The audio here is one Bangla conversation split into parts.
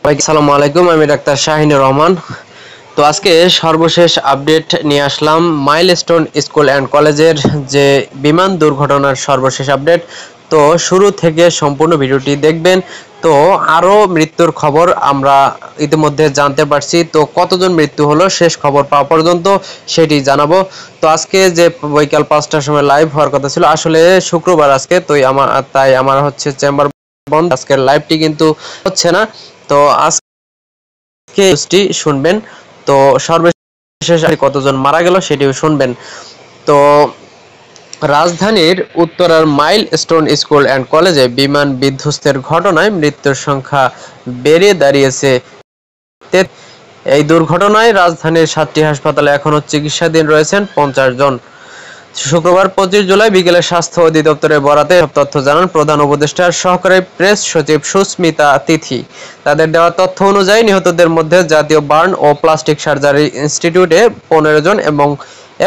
আসসালামু আলাইকুম, আমি ডাক্তার শাহিনুর রহমান। তো আজকে সর্বশেষ আপডেট নিয়ে আসলাম মাইলস্টোন স্কুল অ্যান্ড কলেজের যে বিমান দুর্ঘটনার সর্বশেষ আপডেট। তো শুরু থেকে সম্পূর্ণ ভিডিওটি দেখবেন। তো আরও মৃত্যুর খবর আমরা ইতিমধ্যে জানতে পারছি। তো কতজন মৃত্যু হলো শেষ খবর পাওয়া পর্যন্ত সেটি জানাবো। তো আজকে যে বিকাল 5টার সময় লাইভ হওয়ার কথা ছিল, আসলে শুক্রবার আজকে, তো তাই আমার হচ্ছে চেম্বার বন্ধ, আজকের লাইভটি কিন্তু হচ্ছে না। তো আজকে শুনবেন। তো সর্বশেষ কতজন মারা গেল সেটিও শুনবেন। তো রাজধানীর উত্তরার মাইলস্টোন স্কুল অ্যান্ড কলেজে বিমান বিধ্বস্তের ঘটনায় মৃত্যুর সংখ্যা বেড়ে দাঁড়িয়েছে। এই দুর্ঘটনায় রাজধানীর 7টি হাসপাতালে এখনও চিকিৎসাধীন রয়েছেন 50 জন। শুক্রবার 25 জুলাই বিকেলে স্বাস্থ্য অধিদপ্তরের বরাতে সব তথ্য জানান প্রধান উপদেষ্টার সহকারী প্রেস সচিব সুস্মিতা তিথি। তাদের দেওয়া তথ্য অনুযায়ী নিহতদের মধ্যে জাতীয় বার্ন ও প্লাস্টিক সার্জারি ইনস্টিটিউটে 15 জন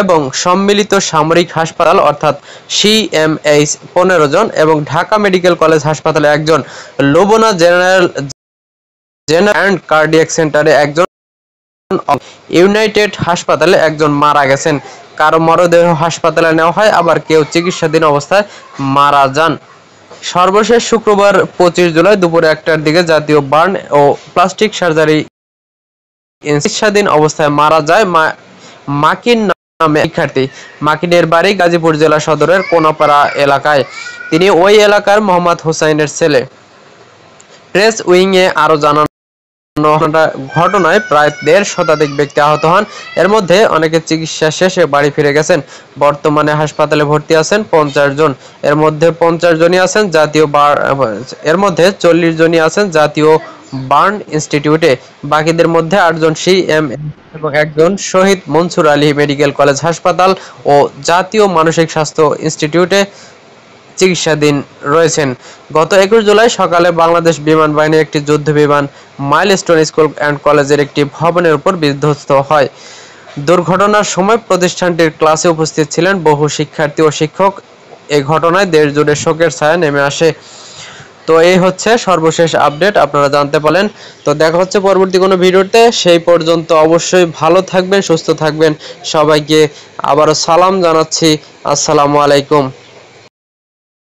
এবং সম্মিলিত সামরিক হাসপাতাল অর্থাৎ সিএমএইচ 15 জন এবং ঢাকা মেডিকেল কলেজ হাসপাতালে একজন, লোবনা জেনারেল অ্যান্ড কার্ডিয়াক সেন্টারে একজন, ইউনাইটেড হাসপাতালে একজন মারা গেছেন। কারো মরদেহ হাসপাতালে নেওয়া হয়, আবার কেউ চিকিৎসাধীন অবস্থায় মারা যান। সর্বশেষ শুক্রবার 25 জুলাই দুপুরে 1টার দিকে জাতীয় বার্ন ও প্লাস্টিক সার্জারি চিকিৎসাধীন অবস্থায় মারা যায় মাকিন নামে শিক্ষার্থী। মাকিনের বাড়ি গাজীপুর জেলা সদরের কোনাপাড়া এলাকায়। তিনি ওই এলাকার মোহাম্মদ হোসাইনের ছেলে। প্রেস উইংয়ে আরো জানানো ঘটনায় প্রায় 1.5 শতাধিক ব্যক্তি আহত হন। এর মধ্যে অনেকে চিকিৎসা শেষে বাড়ি ফিরে গেছেন। বর্তমানে হাসপাতালে ভর্তি আছেন 50 জন। এর মধ্যে 40 জনই আছেন জাতীয় বার্ন ইনস্টিটিউটে। বাকিদের মধ্যে 8 জন সিএম এবং একজন শহীদ মনসুর আলী মেডিকেল কলেজ হাসপাতাল ও জাতীয় মানসিক স্বাস্থ্য ইনস্টিটিউটে চিকিৎসাধীন রয়েছেন। গত 21 জুলাই সকালে বাংলাদেশ বিমান বাহিনীর একটি যুদ্ধ বিমান মাইলস্টোন স্কুল অ্যান্ড কলেজের একটি ভবনের উপর বিধ্বস্ত হয়। দুর্ঘটনার সময় প্রতিষ্ঠানটির ক্লাসে উপস্থিত ছিলেন বহু শিক্ষার্থী ও শিক্ষক। এই ঘটনায় দেশ জুড়ে শোকের ছায়া নেমে আসে। তো এই হচ্ছে সর্বশেষ আপডেট, আপনারা জানতে পারলেন। তো দেখা হচ্ছে পরবর্তী কোনো ভিডিওতে। সেই পর্যন্ত অবশ্যই ভালো থাকবেন, সুস্থ থাকবেন। সবাইকে আবারও সালাম জানাচ্ছি। আসসালামু আলাইকুম।